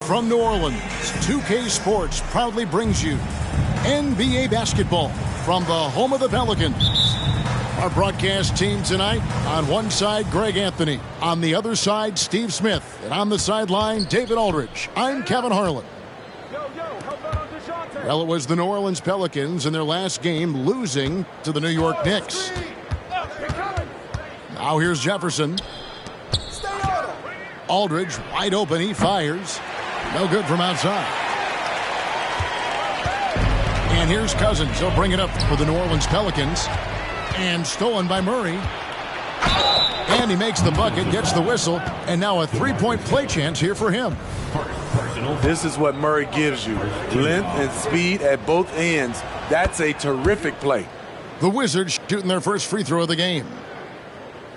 From New Orleans, 2K Sports proudly brings you NBA basketball from the home of the Pelicans. Our broadcast team tonight, on one side, Greg Anthony. On the other side, Steve Smith. And on the sideline, David Aldridge. I'm Kevin Harlan. Well, it was the New Orleans Pelicans in their last game losing to the New York Knicks. Now here's Jefferson. Aldridge wide open. He fires. No good from outside. And here's Cousins. He'll bring it up for the New Orleans Pelicans. And stolen by Murray. And he makes the bucket, gets the whistle, and now a three-point play chance here for him. This is what Murray gives you. Length and speed at both ends. That's a terrific play. The Wizards shooting their first free throw of the game.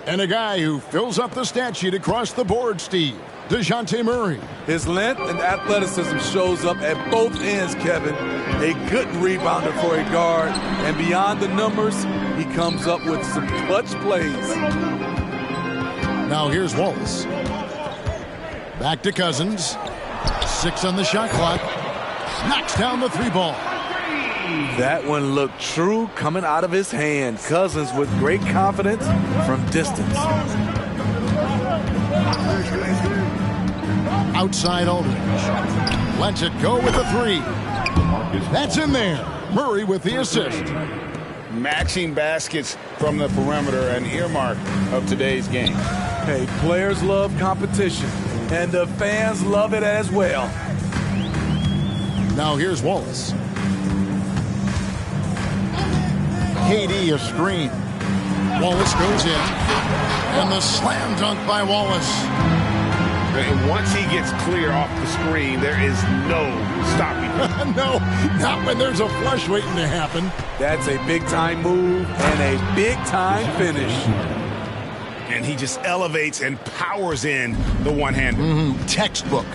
And a guy who fills up the stat sheet across the board, Steve. DeJounte Murray. His length and athleticism shows up at both ends, Kevin. A good rebounder for a guard. And beyond the numbers, he comes up with some clutch plays. Now here's Wallace. Back to Cousins. 6 on the shot clock. Knocks down the three ball. That one looked true coming out of his hand. Cousins with great confidence from distance. Outside Aldridge. Lets it go with the three. That's in there. Murray with the assist. Matching baskets from the perimeter, an earmark of today's game. Hey, players love competition, and the fans love it as well. Now here's Wallace. KD a screen. Wallace goes in. And the slam dunk by Wallace. And once he gets clear off the screen, there is no stopping him. No, not when there's a flush waiting to happen. That's a big-time move and a big-time finish. And he just elevates and powers in the one-hander. Textbook.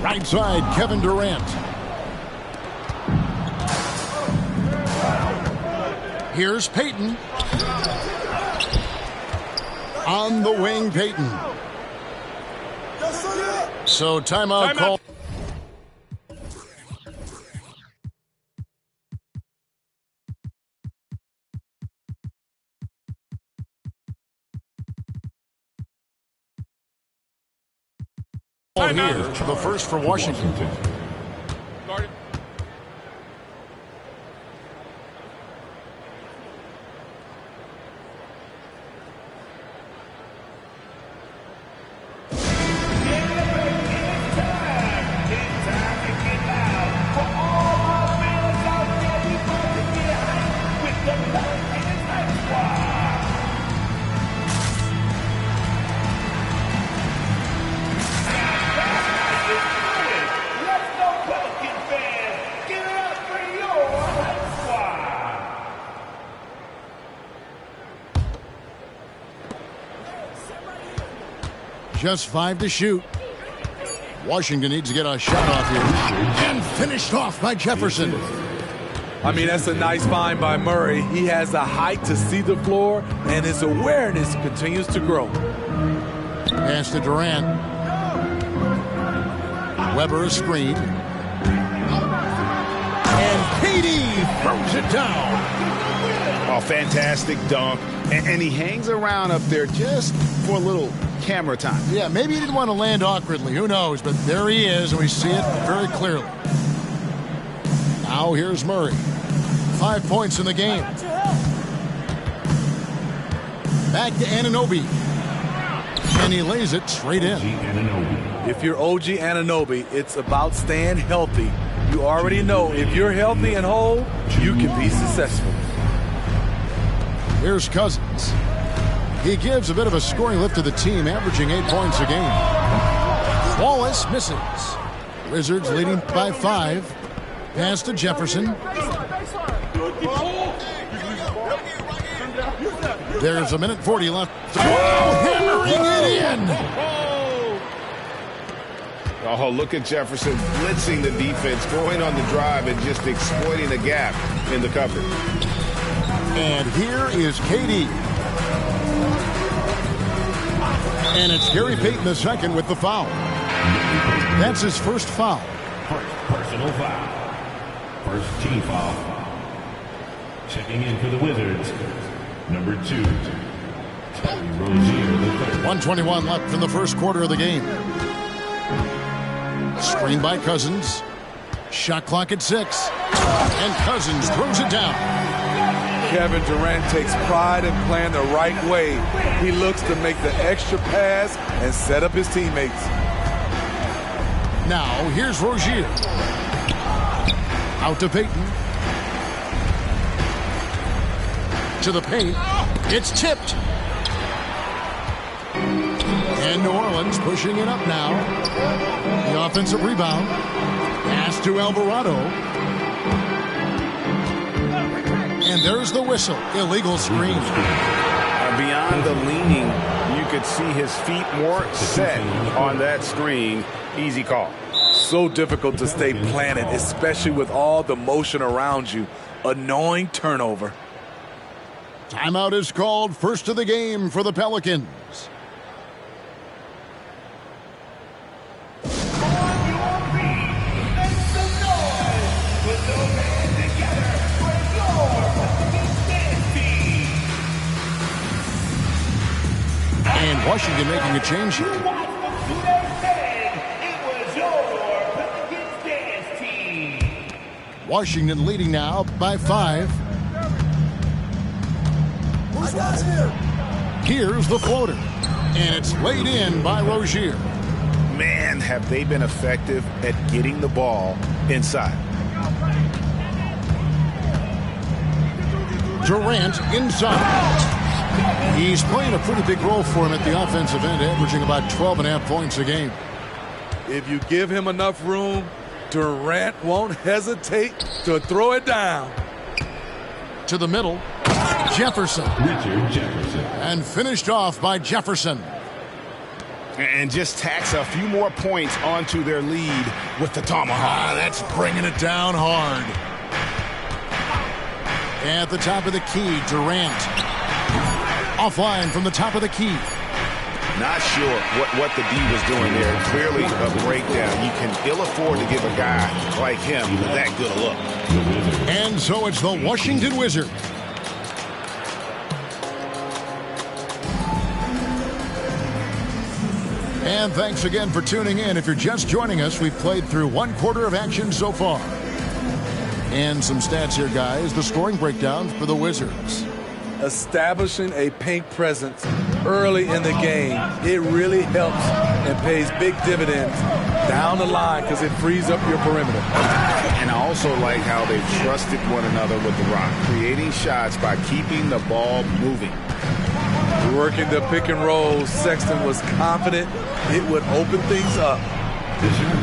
Right side, Kevin Durant. Here's Payton. On the wing, Payton. So timeout call. Ball here, the first for Washington. Just 5 to shoot. Washington needs to get a shot off here. And finished off by Jefferson. I mean, that's a nice find by Murray. He has the height to see the floor, and his awareness continues to grow. Pass to Durant. Weber a screen. And KD throws it down. Oh, fantastic dunk. And he hangs around up there just for a little camera time. Yeah, maybe he didn't want to land awkwardly. Who knows? But there he is, and we see it very clearly. Now here's Murray. 5 points in the game. Back to Anunoby. And he lays it straight in. If you're OG Anunoby, it's about staying healthy. You already know if you're healthy and whole, you can be successful. Here's Cousins. He gives a bit of a scoring lift to the team, averaging 8 points a game. Wallace misses. Wizards leading by 5. Pass to Jefferson. There's a minute 40 left. Hammering it in. Oh, look at Jefferson blitzing the defense, going on the drive and just exploiting the gap in the coverage. And here is KD. And it's Gary Payton II with the foul. That's his first foul. Personal foul. First team foul. Checking in for the Wizards. Number 2. Terry Rozier, the third. 1:21 left in the first quarter of the game. Screen by Cousins. Shot clock at 6. And Cousins throws it down. Kevin Durant takes pride in playing the right way. He looks to make the extra pass and set up his teammates. Now, here's Rozier. Out to Payton. To the paint. It's tipped. And New Orleans pushing it up now. The offensive rebound. Pass to Alvarado. And there's the whistle. Illegal screen. Beyond the leaning, you could see his feet more set on that screen. Easy call. So difficult to stay planted, especially with all the motion around you. Annoying turnover. Timeout is called. First of the game for the Pelicans. And Washington making a change here. Washington leading now by 5. Here's the floater. And it's laid in by Rozier. Man, have they been effective at getting the ball inside. Durant inside. He's playing a pretty big role for him at the offensive end, averaging about 12.5 points a game. If you give him enough room, Durant won't hesitate to throw it down. To the middle, Jefferson. Richard Jefferson. And finished off by Jefferson. And just tacks a few more points onto their lead with the tomahawk. That's bringing it down hard. At the top of the key, Durant. Offline from the top of the key. Not sure what the D was doing there. Clearly a breakdown. You can ill afford to give a guy like him that good a look. And so it's the Washington Wizards. And thanks again for tuning in. If you're just joining us, we've played through 1/4 of action so far. And some stats here, guys. The scoring breakdown for the Wizards. Establishing a paint presence early in the game, it really helps and pays big dividends down the line because it frees up your perimeter. And I also like how they trusted one another with the rock, creating shots by keeping the ball moving. Working the pick and roll, Sexton was confident it would open things up.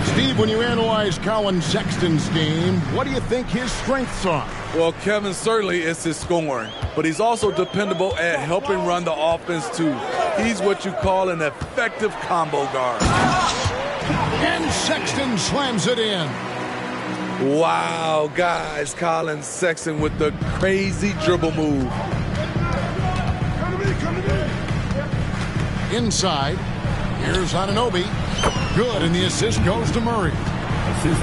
Steve, when you analyze Colin Sexton's game, what do you think his strengths are? Well, Kevin, certainly it's his scoring, but he's also dependable at helping run the offense, too. He's what you call an effective combo guard. And Sexton slams it in. Wow, guys, Colin Sexton with the crazy dribble move. Inside, here's Anunoby. Good, and the assist goes to Murray.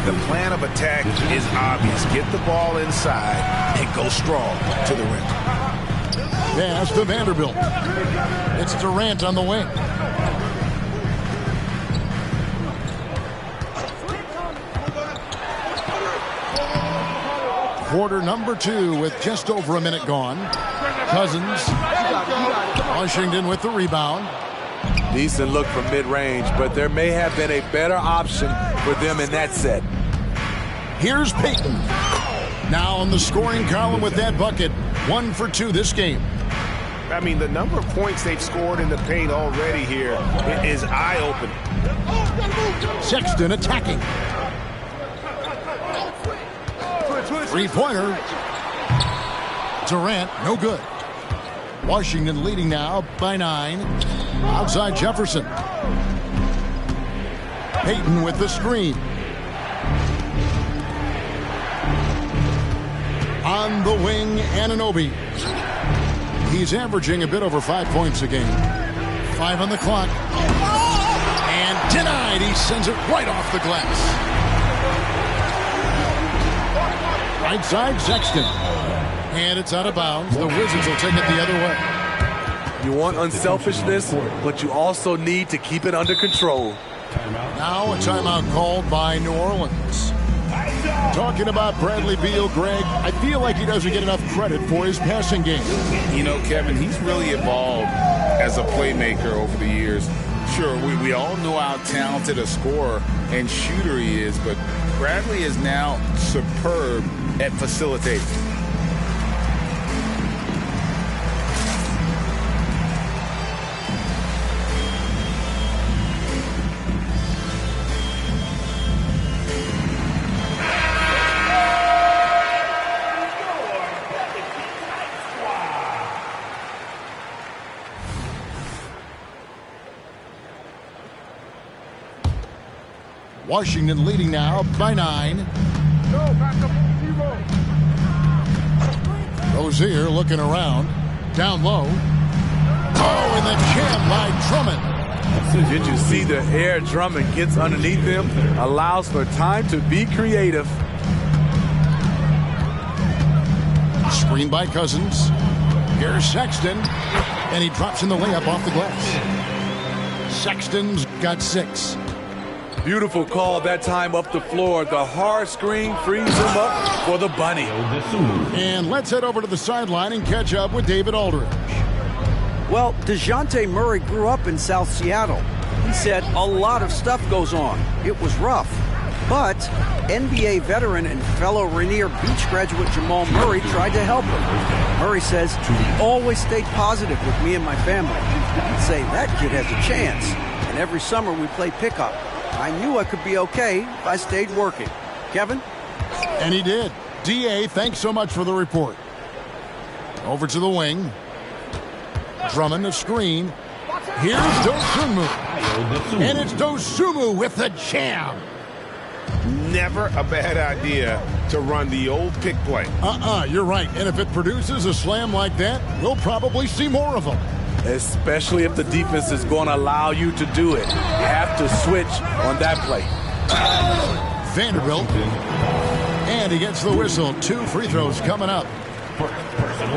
The plan of attack is obvious. Get the ball inside and go strong to the rim. Pass to Vanderbilt. It's Durant on the wing. Quarter number 2 with just over a minute gone. Cousins. Washington with the rebound. Decent look from mid-range, but there may have been a better option for them in that set. Here's Payton. Now on the scoring column with that bucket. 1 for 2 this game. I mean, the number of points they've scored in the paint already here is eye-opening. Sexton attacking. Three-pointer. Durant, no good. Washington leading now by 9. Outside Jefferson. Payton with the screen. On the wing, Anunoby. He's averaging a bit over 5 points a game. 5 on the clock. And denied. He sends it right off the glass. Right side, Sexton. And it's out of bounds. The Wizards will take it the other way. You want unselfishness, but you also need to keep it under control. Now a timeout called by New Orleans. Talking about Bradley Beal, Greg, I feel like he doesn't get enough credit for his passing game. You know, Kevin, he's really evolved as a playmaker over the years. Sure, we all know how talented a scorer and shooter he is, but Bradley is now superb at facilitating. Washington leading now by 9. Rozier looking around. Down low. Oh, and the jam by Drummond. Did you see the air Drummond gets underneath him? Allows for time to be creative. Screen by Cousins. Here's Sexton. And he drops in the layup off the glass. Sexton's got 6. Beautiful call that time up the floor. The hard screen frees him up for the bunny. And let's head over to the sideline and catch up with David Aldridge. Well, DeJounte Murray grew up in South Seattle. He said a lot of stuff goes on. It was rough. But NBA veteran and fellow Rainier Beach graduate Jamal Murray tried to help him. Murray says he always stayed positive with me and my family. He'd say that kid has a chance. And every summer we play pickup. I knew I could be okay if I stayed working. Kevin? And he did. D.A., thanks so much for the report. Over to the wing. Drummond the screen. Here's Dosunmu. And it's Dosunmu with the jam. Never a bad idea to run the old pick play. You're right. And if it produces a slam like that, we'll probably see more of them. Especially if the defense is going to allow you to do it. You have to switch on that play. Vanderbilt. And he gets the whistle. 2 free throws coming up.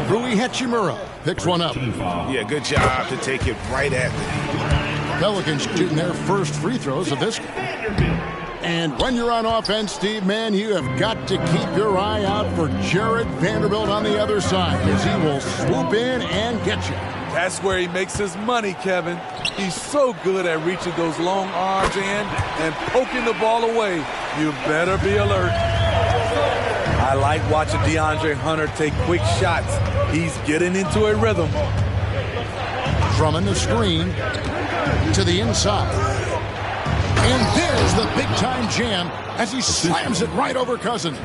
Rui Hachimura picks one up. Yeah, good job to take it right at the Pelicans shooting their first free throws of this game. And when you're on offense, Steve, man, you have got to keep your eye out for Jared Vanderbilt on the other side, as he will swoop in and get you. That's where he makes his money, Kevin. He's so good at reaching those long arms in and poking the ball away. You better be alert. I like watching DeAndre Hunter take quick shots. He's getting into a rhythm. Drummond the screen to the inside. And there's the big-time jam as he slams it right over Cousins.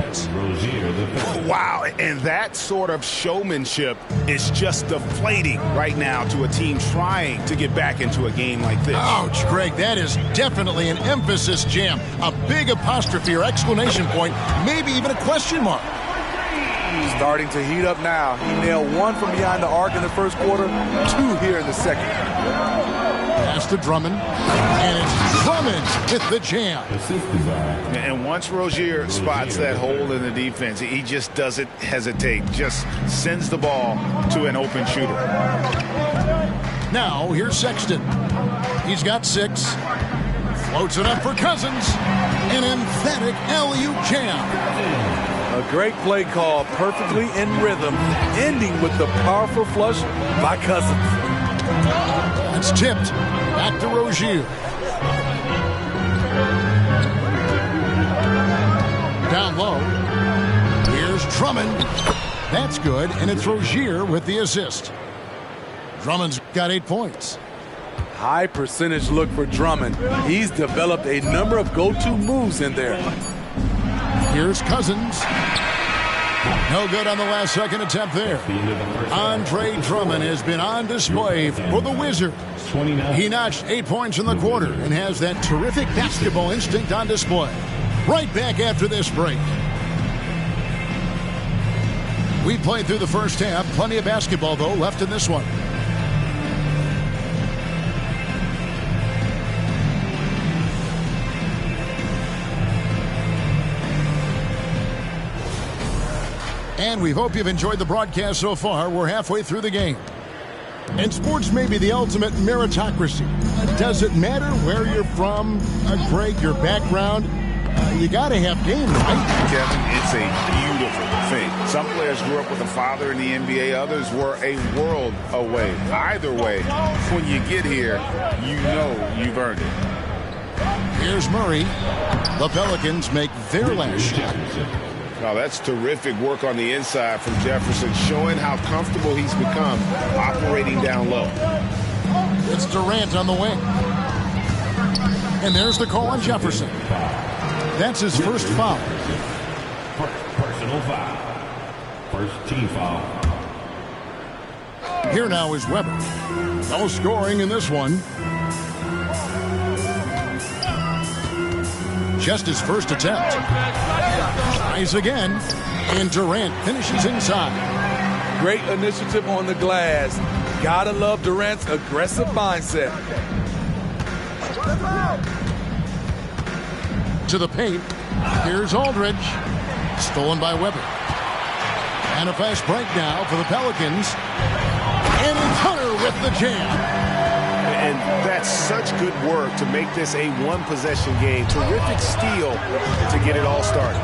Wow, and that sort of showmanship is just deflating right now to a team trying to get back into a game like this. Ouch, Greg, that is definitely an emphasis jam. A big apostrophe or exclamation point, maybe even a question mark. Starting to heat up now. He nailed one from behind the arc in the first quarter, two here in the second. Pass to Drummond, and it's Drummond with the jam. And once Rozier spots that hole in the defense, he just doesn't hesitate, just sends the ball to an open shooter. Now, here's Sexton. He's got 6. Floats it up for Cousins. An emphatic alley-oop jam. A great play call, perfectly in rhythm, ending with the powerful flush by Cousins. It's tipped. Back to Rozier. Down low. Here's Drummond. That's good, and it's Rozier with the assist. Drummond's got 8 points. High percentage look for Drummond. He's developed a number of go-to moves in there. Here's Cousins. No good on the last second attempt there. Andre Drummond has been on display for the Wizards. He notched 8 points in the quarter and has that terrific basketball instinct on display. Right back after this break. We played through the first half. Plenty of basketball, though, left in this one. And we hope you've enjoyed the broadcast so far. We're halfway through the game. And sports may be the ultimate meritocracy. Does it matter where you're from, Greg, your background? You got to have game, right? Kevin, it's a beautiful thing. Some players grew up with a father in the NBA. Others were a world away. Either way, when you get here, you know you've earned it. Here's Murray. The Pelicans make their last shot. Now, that's terrific work on the inside from Jefferson, showing how comfortable he's become operating down low. It's Durant on the wing. And there's the call on Jefferson. That's his first foul. Personal foul. First team foul. Here now is Weber. No scoring in this one. Just his first attempt. Tries again. And Durant finishes inside. Great initiative on the glass. Gotta love Durant's aggressive mindset. To the paint. Here's Aldridge. Stolen by Weber. And a fast break now for the Pelicans. And it's Hunter with the jam. And that's such good work to make this a one-possession game. Terrific steal to get it all started.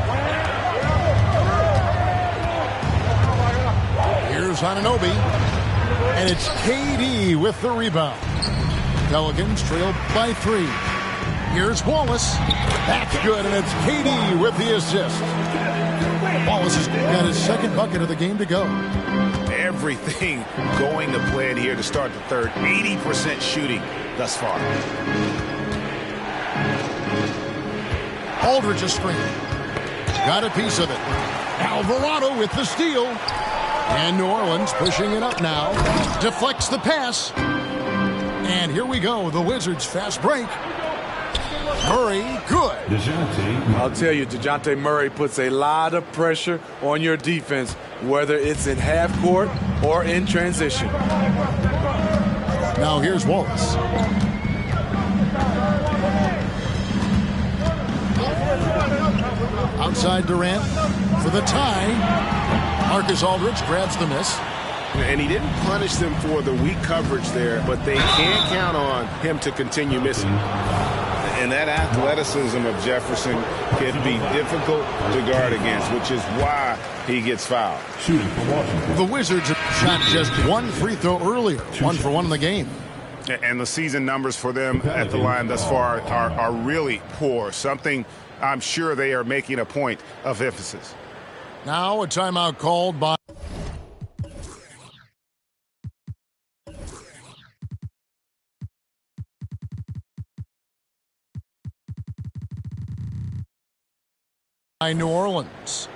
Here's Anunoby. And it's KD with the rebound. Pelicans trail by 3. Here's Wallace. That's good, and it's KD with the assist. Wallace has got his second bucket of the game to go. Everything going to plan here to start the third. 80% shooting thus far. Aldridge a screen. Got a piece of it. Alvarado with the steal. And New Orleans pushing it up now. Deflects the pass. And here we go. The Wizards fast break. Murray, good. I'll tell you, DeJounte Murray puts a lot of pressure on your defense, whether it's in half court or in transition. Now here's Wallace. Outside Durant for the tie. Marcus Aldridge grabs the miss. And he didn't punish them for the weak coverage there, but they can't count on him to continue missing. And that athleticism of Jefferson can be difficult to guard against, which is why he gets fouled. Shooting for Washington. The Wizards have shot just one free throw earlier, 1 for 1 in the game. And the season numbers for them at the line thus far are really poor, something I'm sure they are making a point of emphasis. Now a timeout called by New Orleans.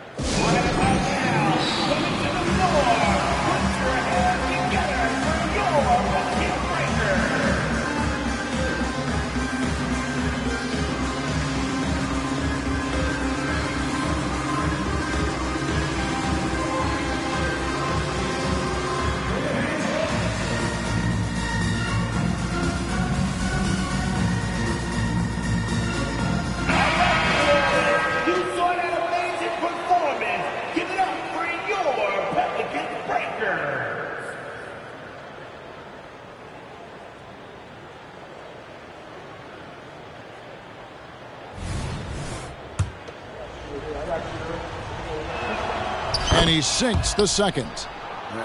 And he sinks the second.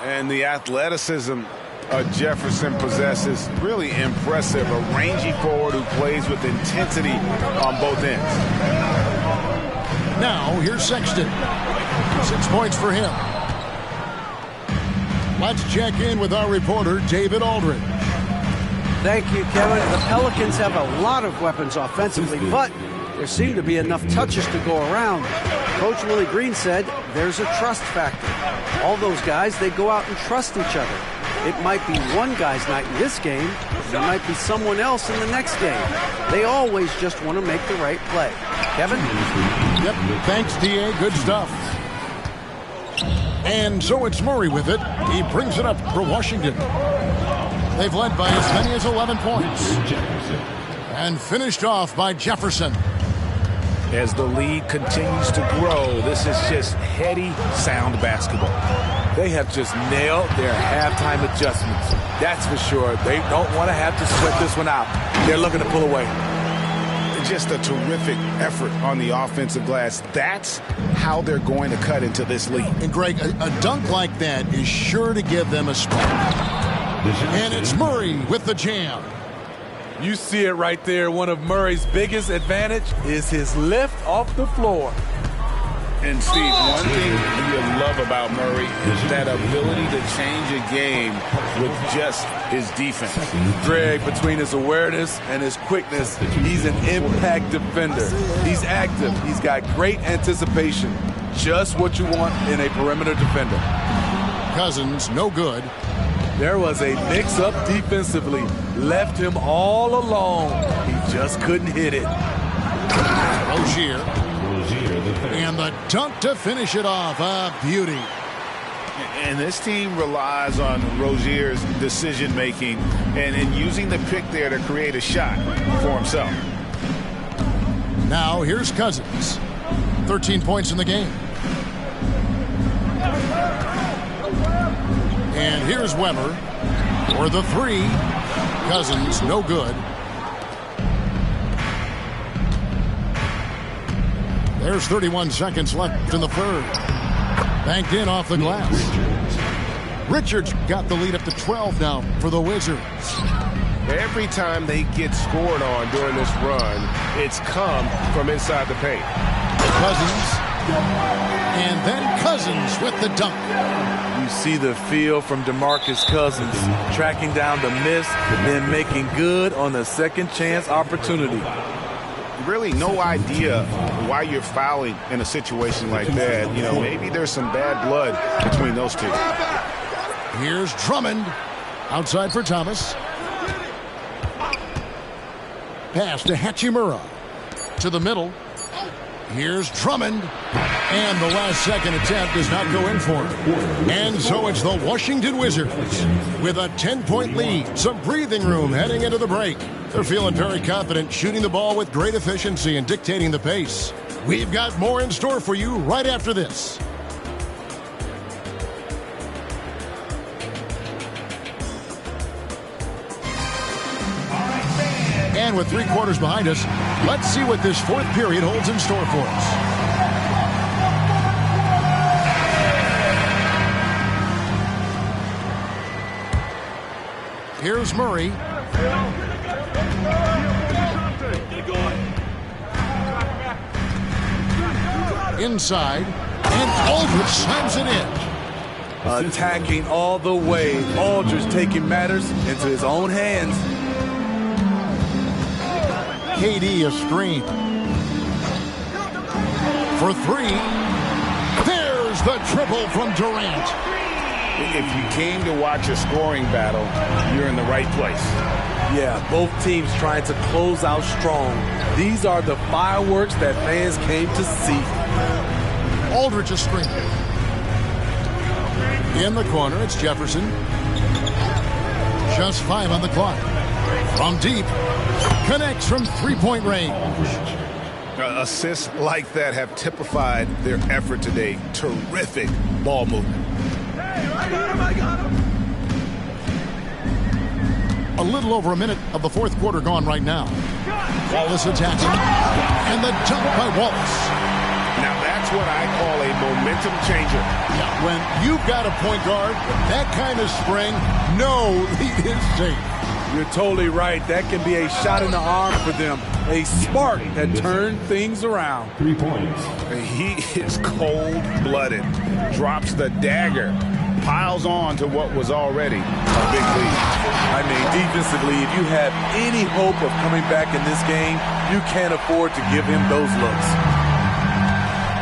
And the athleticism Jefferson possesses, really impressive. A rangy forward who plays with intensity on both ends. Now here's Sexton. 6 points for him. Let's check in with our reporter, David Aldridge. Thank you, Kevin. The Pelicans have a lot of weapons offensively, but there seem to be enough touches to go around. Coach Willie Green said there's a trust factor. All those guys, they go out and trust each other. It might be one guy's night in this game. There might be someone else in the next game. They always just want to make the right play. Kevin? Yep, thanks, D.A. Good stuff. And so it's Murray with it. He brings it up for Washington. They've led by as many as 11 points. And finished off by Jefferson. As the lead continues to grow, this is just heady, sound basketball. They have just nailed their halftime adjustments. That's for sure. They don't want to have to sweat this one out. They're looking to pull away. Just a terrific effort on the offensive glass. That's how they're going to cut into this lead. And Greg, a dunk like that is sure to give them a spark. And it's Murray with the jam. You see it right there. One of Murray's biggest advantage is his lift off the floor. And Steve, one thing you love about Murray is that ability to change a game with just his defense. Greg, between his awareness and his quickness, he's an impact defender. He's active. He's got great anticipation. Just what you want in a perimeter defender. Cousins, no good. There was a mix-up defensively. Left him all alone. He just couldn't hit it. Rozier. And the dunk to finish it off. A beauty. And this team relies on Rozier's decision-making and using the pick there to create a shot for himself. Now here's Cousins. 13 points in the game. And here's Weber for the three. Cousins, no good. There's 31 seconds left in the third. Banked in off the glass. Richards got the lead up to 12 now for the Wizards. Every time they get scored on during this run, it's come from inside the paint. Cousins. And then Cousins with the dunk. You see the feel from DeMarcus Cousins, tracking down the miss, then making good on the second chance opportunity. Really no idea why you're fouling in a situation like that. You know, maybe there's some bad blood between those two. Here's Drummond. Outside for Thomas. Pass to Hachimura. To the middle. Here's Drummond. And the last second attempt does not go in for him. And so it's the Washington Wizards with a 10-point lead. Some breathing room heading into the break. They're feeling very confident, shooting the ball with great efficiency and dictating the pace. We've got more in store for you right after this. And with 3 quarters behind us, let's see what this 4th period holds in store for us. Here's Murray. Inside, and Aldridge slams it in. Attacking all the way. Aldridge taking matters into his own hands. KD a screen. For 3. There's the triple from Durant. If you came to watch a scoring battle, you're in the right place. Yeah, both teams trying to close out strong. These are the fireworks that fans came to see. Aldridge a screen. In the corner, it's Jefferson. Just 5 on the clock. From deep. Connects from 3-point range. Assists like that have typified their effort today. Terrific ball movement. A little over a minute of the 4th quarter gone right now. Wallace attacking. And the dunk by Wallace. Now that's what I call a momentum changer. Yeah, when you've got a point guard with that kind of spring, no lead is safe. You're totally right. That can be a shot in the arm for them. A spark that turned things around. 3 points. He is cold-blooded. Drops the dagger. Piles on to what was already a big lead. I mean, defensively, if you have any hope of coming back in this game, you can't afford to give him those looks.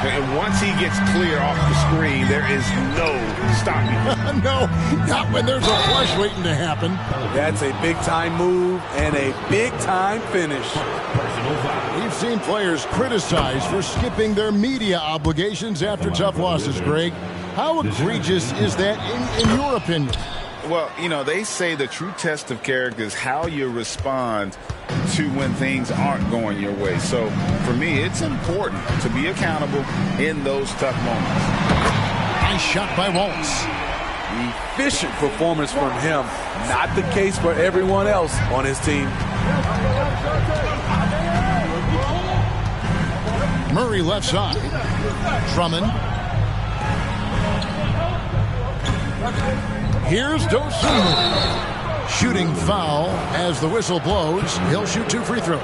And once he gets clear off the screen, there is no stopping him. No, not when there's a flush waiting to happen. That's a big-time move and a big-time finish. We've seen players criticized for skipping their media obligations after tough losses, Greg. How egregious is that in your opinion? Well, you know, they say the true test of character is how you respond to when things aren't going your way. So, for me, it's important to be accountable in those tough moments. Nice shot by Wallace. Efficient performance from him. Not the case for everyone else on his team. Murray left side. Drummond. Here's Dosunmu. Shooting foul as the whistle blows. He'll shoot 2 free throws.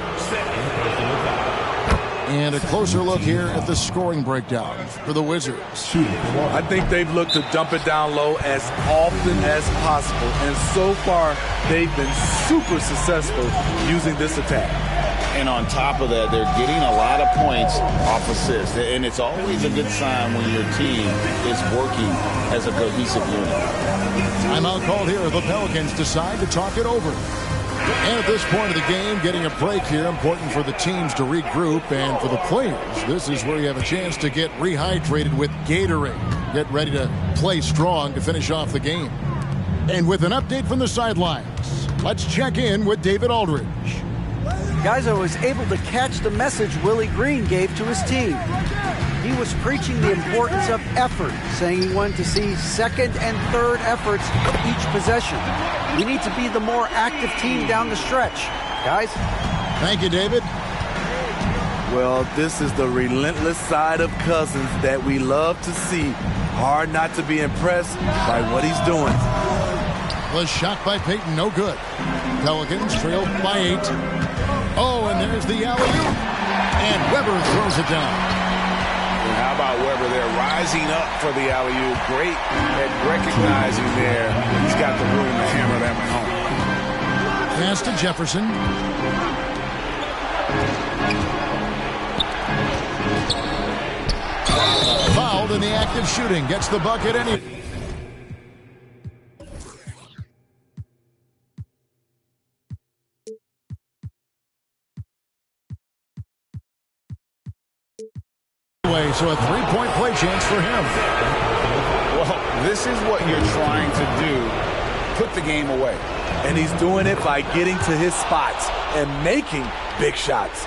And a closer look here at the scoring breakdown for the Wizards. I think they've looked to dump it down low as often as possible. And so far, they've been super successful using this attack. And on top of that, they're getting a lot of points off assists. And it's always a good sign when your team is working as a cohesive unit. Timeout called here. The Pelicans decide to talk it over. And at this point of the game, getting a break here, important for the teams to regroup. And for the players, this is where you have a chance to get rehydrated with Gatorade. Get ready to play strong to finish off the game. And with an update from the sidelines, let's check in with David Aldridge. Guys, I was able to catch the message Willie Green gave to his team. He was preaching the importance of effort, saying he wanted to see second and third efforts each possession. We need to be the more active team down the stretch. Guys? Thank you, David. Well, this is the relentless side of Cousins that we love to see. Hard not to be impressed by what he's doing. Was shot by Payton, no good. Pelicans trailed by 8. Oh, and there's the alley-oop. And Weber throws it down. And how about Weber there rising up for the alley-oop? Great at recognizing there. He's got the room to hammer them at home. Pass to Jefferson. Fouled in the act of shooting. Gets the bucket anyway. So a three-point play chance for him. Well, this is what you're trying to do. Put the game away. And he's doing it by getting to his spots and making big shots.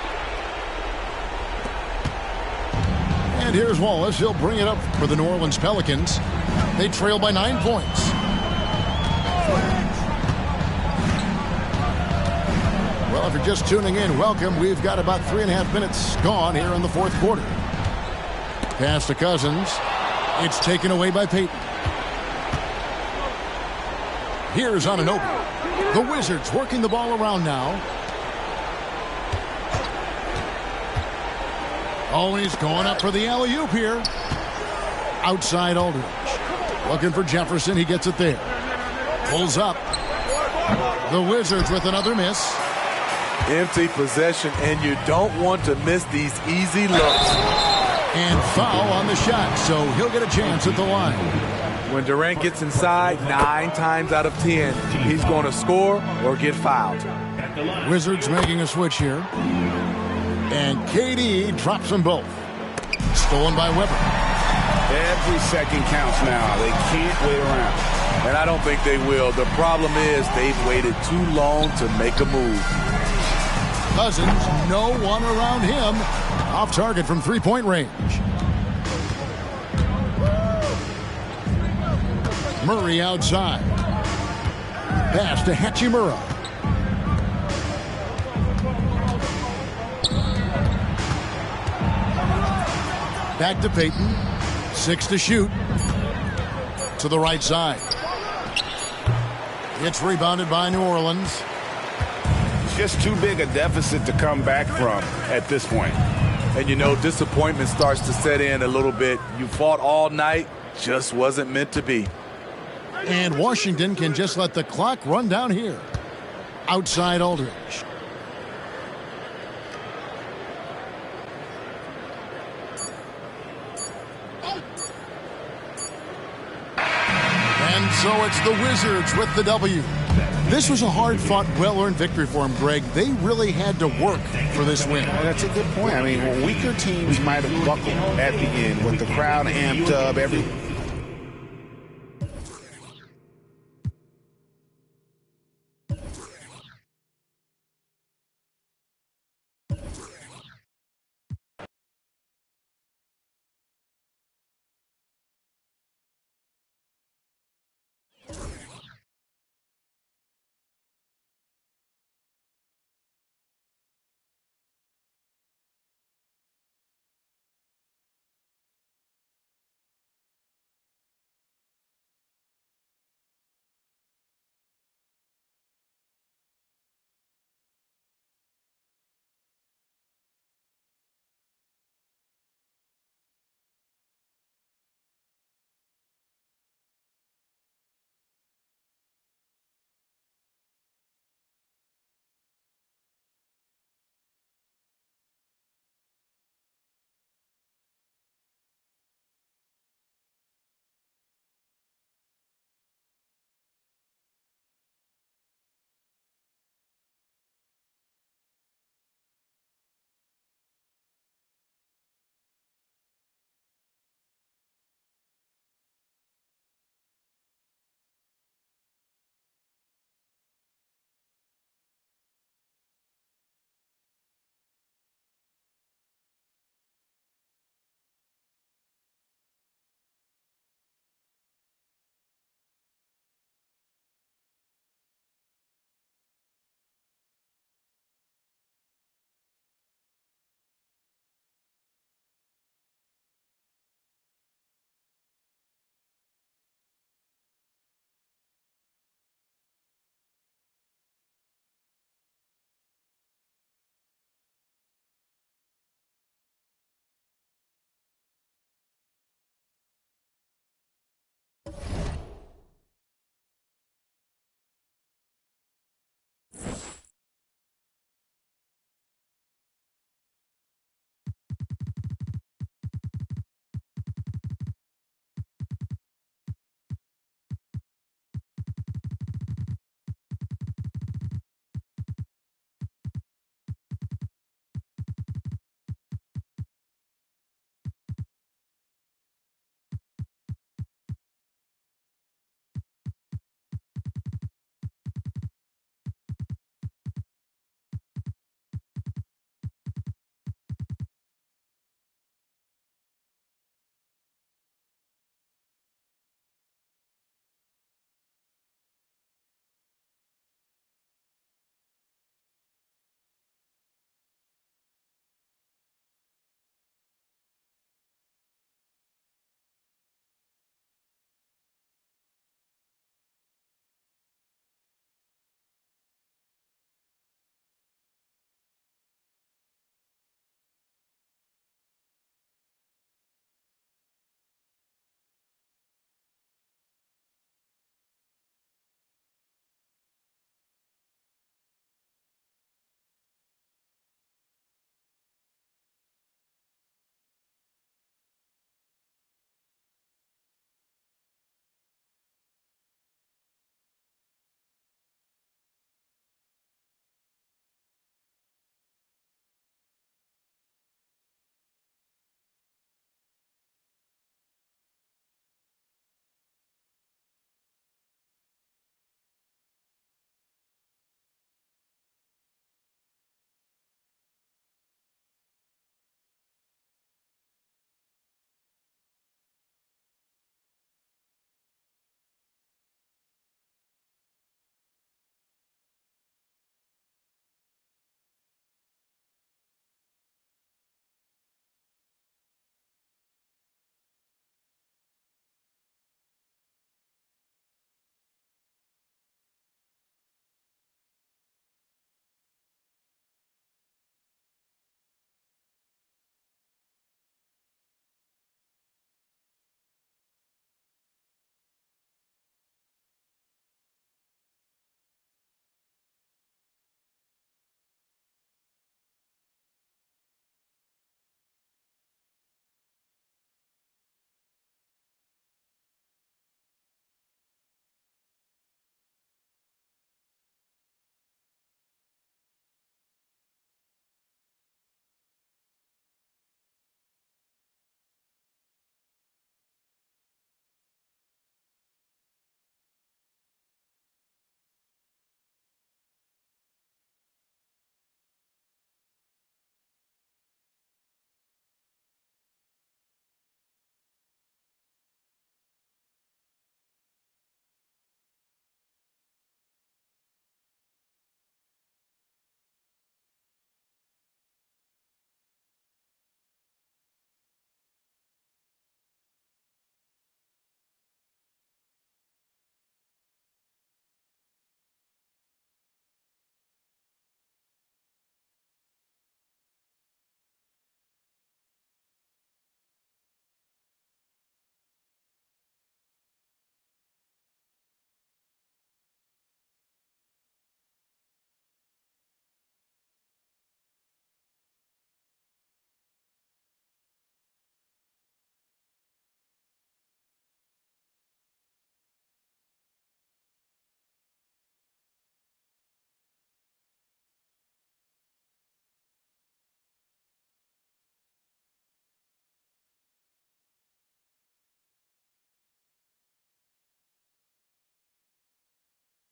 And here's Wallace. He'll bring it up for the New Orleans Pelicans. They trail by 9 points. Well, if you're just tuning in, welcome. We've got about 3.5 minutes gone here in the fourth quarter. Pass to Cousins. It's taken away by Peyton. Here's Anunoby. The Wizards working the ball around now. Oh, he's going up for the alley-oop here. Outside Aldridge. Looking for Jefferson. He gets it there. Pulls up. The Wizards with another miss. Empty possession, and you don't want to miss these easy looks. And foul on the shot, so he'll get a chance at the line. When Durant gets inside, 9 times out of 10, he's going to score or get fouled. Wizards making a switch here. And KD drops them both. Stolen by Weber. Every second counts now. They can't wait around. And I don't think they will. The problem is they've waited too long to make a move. Cousins, no one around him. Off target from three-point range. Murray outside. Pass to Hachimura. Back to Peyton. 6 to shoot. To the right side. It's rebounded by New Orleans. Just too big a deficit to come back from at this point. And you know, disappointment starts to set in a little bit. You fought all night, just wasn't meant to be. And Washington can just let the clock run down here. Outside Aldridge. And so it's the Wizards with the W. This was a hard-fought, well-earned victory for them, Greg. They really had to work for this win. Well, that's a good point. I mean, weaker teams might have buckled at the end with the crowd amped up.